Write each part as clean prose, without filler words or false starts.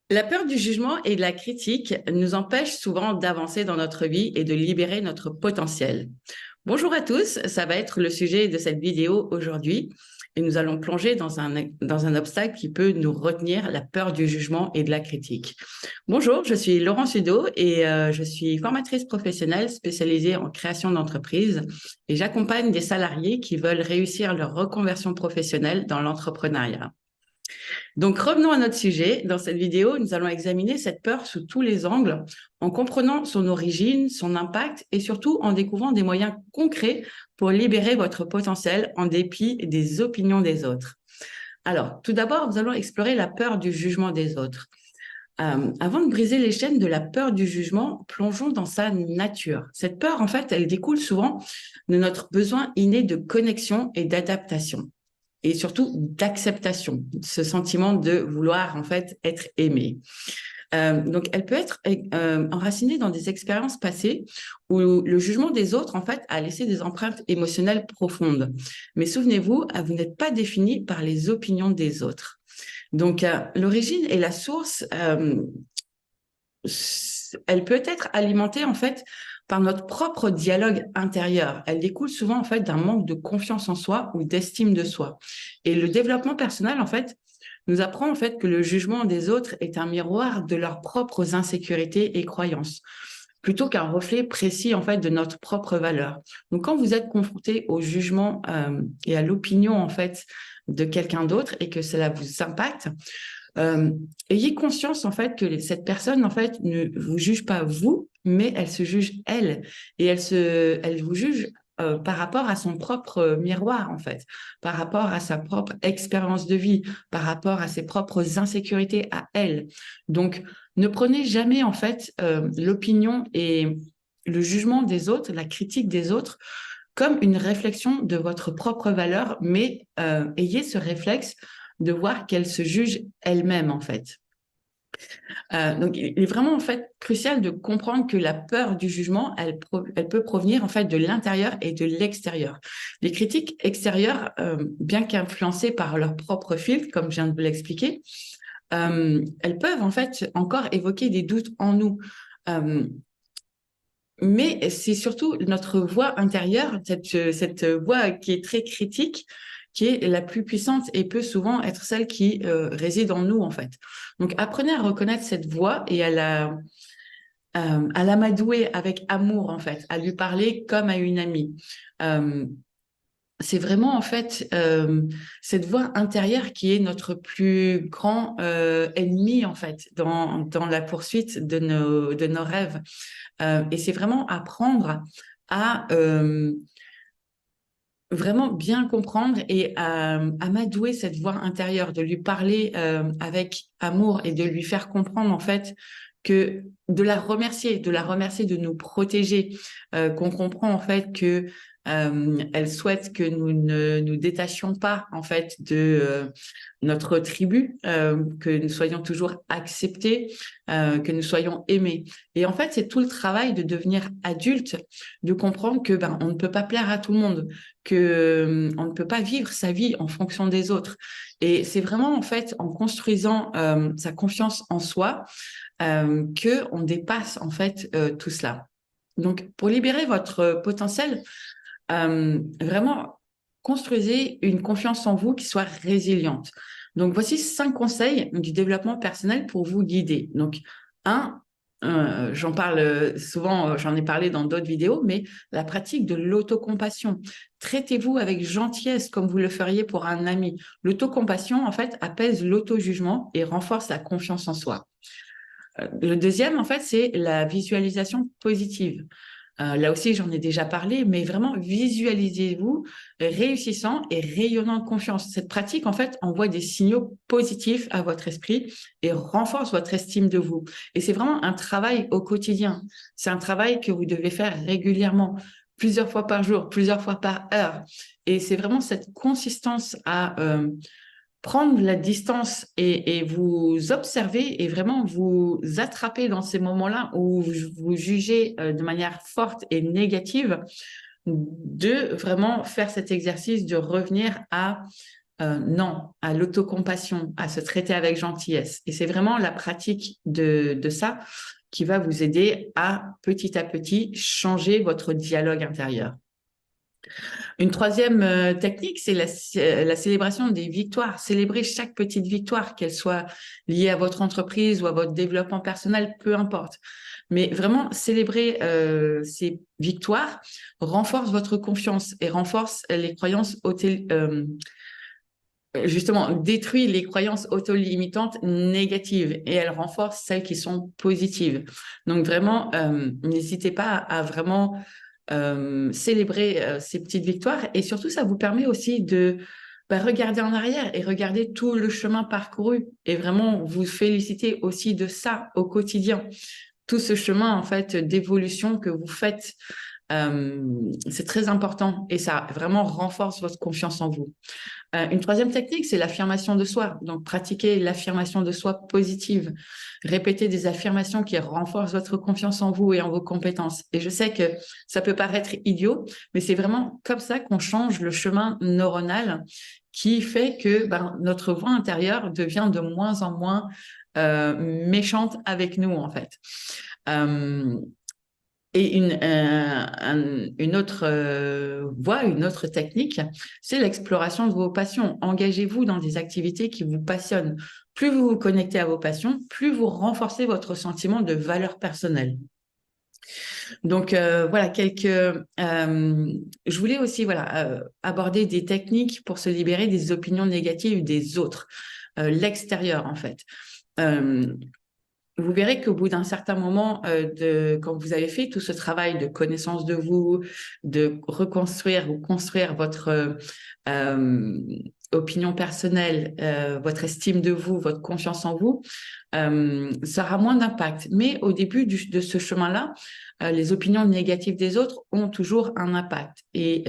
La peur du jugement et de la critique nous empêche souvent d'avancer dans notre vie et de libérer notre potentiel. Bonjour à tous, ça va être le sujet de cette vidéo aujourd'hui et nous allons plonger dans un obstacle qui peut nous retenir, la peur du jugement et de la critique. Bonjour, je suis Laurence Hudeau et je suis formatrice professionnelle spécialisée en création d'entreprise et j'accompagne des salariés qui veulent réussir leur reconversion professionnelle dans l'entrepreneuriat. Donc, revenons à notre sujet. Dans cette vidéo, nous allons examiner cette peur sous tous les angles, en comprenant son origine, son impact et surtout en découvrant des moyens concrets pour libérer votre potentiel en dépit des opinions des autres. Alors, tout d'abord, nous allons explorer la peur du jugement des autres. Avant de briser les chaînes de la peur du jugement, plongeons dans sa nature. Cette peur, en fait, elle découle souvent de notre besoin inné de connexion et d'adaptation et surtout d'acceptation, ce sentiment de vouloir en fait être aimé. Donc, elle peut être enracinée dans des expériences passées où le jugement des autres en fait a laissé des empreintes émotionnelles profondes. Mais souvenez-vous, vous n'êtes pas défini par les opinions des autres. Donc, l'origine et la source, elle peut être alimentée en fait par notre propre dialogue intérieur. Elle découle souvent en fait d'un manque de confiance en soi ou d'estime de soi. Et le développement personnel en fait nous apprend en fait que le jugement des autres est un miroir de leurs propres insécurités et croyances, plutôt qu'un reflet précis en fait de notre propre valeur. Donc quand vous êtes confronté au jugement et à l'opinion en fait de quelqu'un d'autre et que cela vous impacte, euh, ayez conscience en fait que cette personne en fait ne vous juge pas vous, mais elle se juge elle et elle vous juge par rapport à son propre miroir en fait, par rapport à sa propre expérience de vie, par rapport à ses propres insécurités à elle. Donc ne prenez jamais en fait l'opinion et le jugement des autres, la critique des autres comme une réflexion de votre propre valeur, mais ayez ce réflexe de voir qu'elle se juge elle-même en fait. Donc, il est vraiment en fait crucial de comprendre que la peur du jugement, elle peut provenir en fait de l'intérieur et de l'extérieur. Les critiques extérieures, bien qu'influencées par leur propre filtre, comme je viens de vous l'expliquer, elles peuvent en fait encore évoquer des doutes en nous. Euh, mais c'est surtout notre voix intérieure, cette voix qui est très critique, qui est la plus puissante et peut souvent être celle qui réside en nous, en fait. Donc, apprenez à reconnaître cette voix et à l'amadouer avec amour, en fait, à lui parler comme à une amie. Euh, c'est vraiment, en fait, cette voix intérieure qui est notre plus grand ennemi, en fait, dans la poursuite de nos rêves. Et c'est vraiment apprendre à vraiment bien comprendre et à amadouer cette voix intérieure, de lui parler avec amour et de lui faire comprendre en fait que de la remercier de nous protéger, qu'on comprend en fait que elle souhaite que nous ne nous détachions pas en fait de notre tribu, que nous soyons toujours acceptés, que nous soyons aimés. Et en fait, c'est tout le travail de devenir adulte, de comprendre que ben on ne peut pas plaire à tout le monde, que on ne peut pas vivre sa vie en fonction des autres. Et c'est vraiment en fait en construisant sa confiance en soi que on dépasse en fait tout cela. Donc, pour libérer votre potentiel, vraiment, construisez une confiance en vous qui soit résiliente. Donc, voici 5 conseils du développement personnel pour vous guider. Donc, un, j'en parle souvent, j'en ai parlé dans d'autres vidéos, mais la pratique de l'autocompassion. Traitez-vous avec gentillesse comme vous le feriez pour un ami. L'autocompassion, en fait, apaise l'auto-jugement et renforce la confiance en soi. Le deuxième, en fait, c'est la visualisation positive. Là aussi, j'en ai déjà parlé, mais vraiment visualisez-vous réussissant et rayonnant de confiance. Cette pratique, en fait, envoie des signaux positifs à votre esprit et renforce votre estime de vous. Et c'est vraiment un travail au quotidien. C'est un travail que vous devez faire régulièrement, plusieurs fois par jour, plusieurs fois par heure. Et c'est vraiment cette consistance à prendre la distance et vous observer et vraiment vous attraper dans ces moments-là où vous jugez de manière forte et négative, de vraiment faire cet exercice de revenir à non à l'autocompassion, à se traiter avec gentillesse. Et c'est vraiment la pratique de ça qui va vous aider à petit changer votre dialogue intérieur. Une troisième technique, c'est la célébration des victoires. Célébrer chaque petite victoire, qu'elle soit liée à votre entreprise ou à votre développement personnel, peu importe. Mais vraiment, célébrer ces victoires renforce votre confiance et renforce les croyances justement, détruit les croyances auto-limitantes négatives et elle renforce celles qui sont positives. Donc vraiment, n'hésitez pas à vraiment célébrer ces petites victoires et surtout, ça vous permet aussi de regarder en arrière et regarder tout le chemin parcouru et vraiment vous féliciter aussi de ça au quotidien. Tout ce chemin, en fait, d'évolution que vous faites, c'est très important et ça vraiment renforce votre confiance en vous. Une troisième technique, c'est l'affirmation de soi. Donc, pratiquer l'affirmation de soi positive. Répéter des affirmations qui renforcent votre confiance en vous et en vos compétences. Et je sais que ça peut paraître idiot, mais c'est vraiment comme ça qu'on change le chemin neuronal qui fait que notre voix intérieure devient de moins en moins méchante avec nous, en fait. Et une autre voie, une autre technique, c'est l'exploration de vos passions. Engagez-vous dans des activités qui vous passionnent. Plus vous vous connectez à vos passions, plus vous renforcez votre sentiment de valeur personnelle. Donc voilà, je voulais aussi aborder des techniques pour se libérer des opinions négatives des autres, l'extérieur en fait. Vous verrez qu'au bout d'un certain moment, quand vous avez fait tout ce travail de connaissance de vous, de reconstruire ou construire votre opinion personnelle, votre estime de vous, votre confiance en vous, ça aura moins d'impact. Mais au début de ce chemin-là, les opinions négatives des autres ont toujours un impact. Et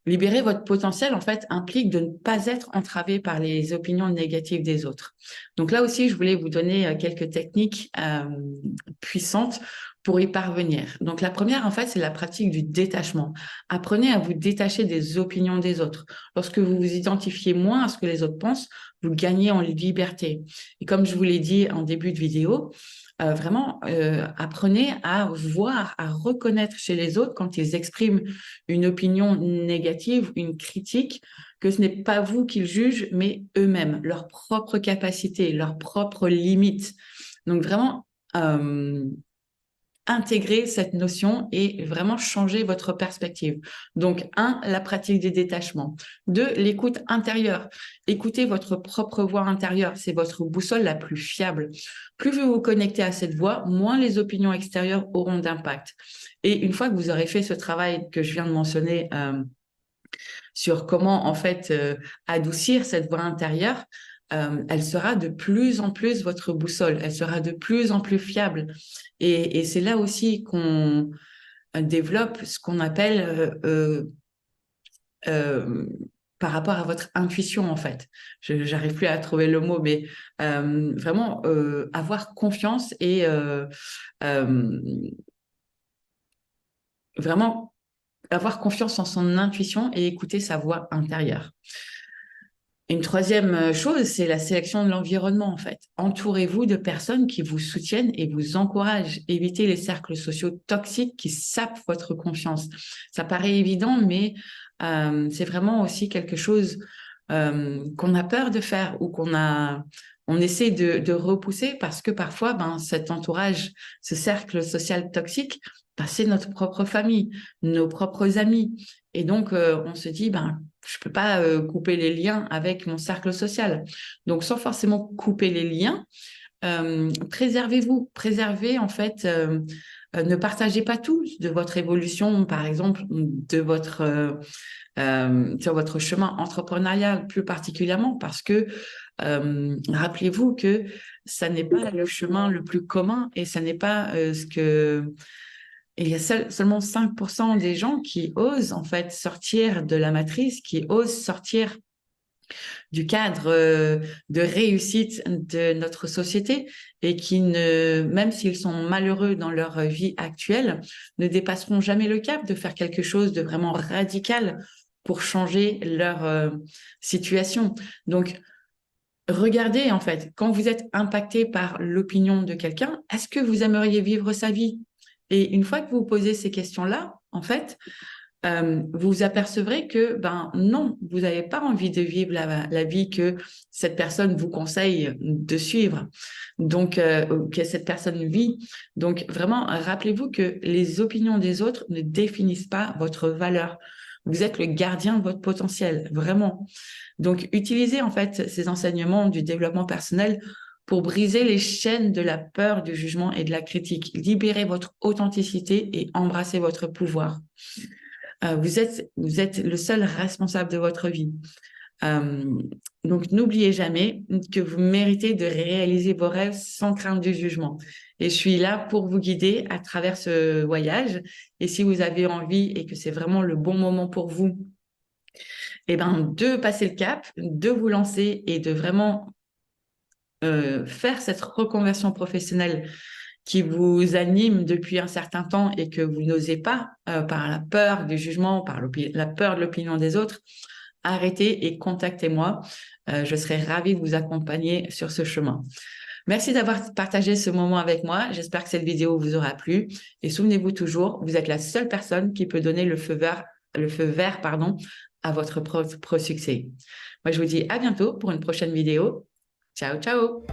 libérer votre potentiel, en fait, implique de ne pas être entravé par les opinions négatives des autres. Donc là aussi, je voulais vous donner quelques techniques puissantes pour y parvenir. Donc la première, en fait, c'est la pratique du détachement. Apprenez à vous détacher des opinions des autres. Lorsque vous vous identifiez moins à ce que les autres pensent, vous gagnez en liberté. Et comme je vous l'ai dit en début de vidéo, vraiment, apprenez à voir, à reconnaître chez les autres quand ils expriment une opinion négative, une critique, que ce n'est pas vous qu'ils jugent, mais eux-mêmes, leurs propres capacités, leurs propres limites. Donc vraiment, intégrer cette notion et vraiment changer votre perspective. Donc, 1, la pratique des détachements. 2, l'écoute intérieure. Écoutez votre propre voix intérieure. C'est votre boussole la plus fiable. Plus vous vous connectez à cette voix, moins les opinions extérieures auront d'impact. Et une fois que vous aurez fait ce travail que je viens de mentionner sur comment, en fait, adoucir cette voix intérieure, elle sera de plus en plus votre boussole, elle sera de plus en plus fiable. Et c'est là aussi qu'on développe ce qu'on appelle par rapport à votre intuition, en fait. Je n'arrive plus à trouver le mot, mais vraiment avoir confiance et vraiment avoir confiance en son intuition et écouter sa voix intérieure. Une troisième chose, c'est la sélection de l'environnement, en fait. Entourez-vous de personnes qui vous soutiennent et vous encouragent. Évitez les cercles sociaux toxiques qui sapent votre confiance. Ça paraît évident, mais c'est vraiment aussi quelque chose qu'on a peur de faire ou on essaie de repousser parce que parfois, cet entourage, ce cercle social toxique, c'est notre propre famille, nos propres amis. Et donc, on se dit, je peux pas couper les liens avec mon cercle social. Donc, sans forcément couper les liens, préservez-vous, préservez en fait, ne partagez pas tout de votre évolution, par exemple, sur votre chemin entrepreneurial plus particulièrement, parce que rappelez-vous que ça n'est pas le chemin le plus commun et ça n'est pas ce que... Et il y a seulement 5% des gens qui osent en fait sortir de la matrice, qui osent sortir du cadre de réussite de notre société et qui, même s'ils sont malheureux dans leur vie actuelle, ne dépasseront jamais le cap de faire quelque chose de vraiment radical pour changer leur situation. Donc, regardez, en fait, quand vous êtes impacté par l'opinion de quelqu'un, est-ce que vous aimeriez vivre sa vie? Et une fois que vous posez ces questions-là, en fait, vous vous apercevrez que, ben non, vous n'avez pas envie de vivre la vie que cette personne vous conseille de suivre, donc que cette personne vit. Donc vraiment, rappelez-vous que les opinions des autres ne définissent pas votre valeur. Vous êtes le gardien de votre potentiel, vraiment. Donc, utilisez en fait ces enseignements du développement personnel pour briser les chaînes de la peur, du jugement et de la critique. Libérez votre authenticité et embrassez votre pouvoir. Vous êtes le seul responsable de votre vie. Euh, donc, n'oubliez jamais que vous méritez de réaliser vos rêves sans crainte du jugement. Et je suis là pour vous guider à travers ce voyage. Et si vous avez envie et que c'est vraiment le bon moment pour vous, eh ben, de passer le cap, de vous lancer et de vraiment faire cette reconversion professionnelle qui vous anime depuis un certain temps et que vous n'osez pas par la peur du jugement, par la peur de l'opinion des autres, arrêtez et contactez-moi. Je serai ravie de vous accompagner sur ce chemin. Merci d'avoir partagé ce moment avec moi. J'espère que cette vidéo vous aura plu. Et souvenez-vous toujours, vous êtes la seule personne qui peut donner le feu vert, à votre propre succès. Moi, je vous dis à bientôt pour une prochaine vidéo. Ciao, ciao!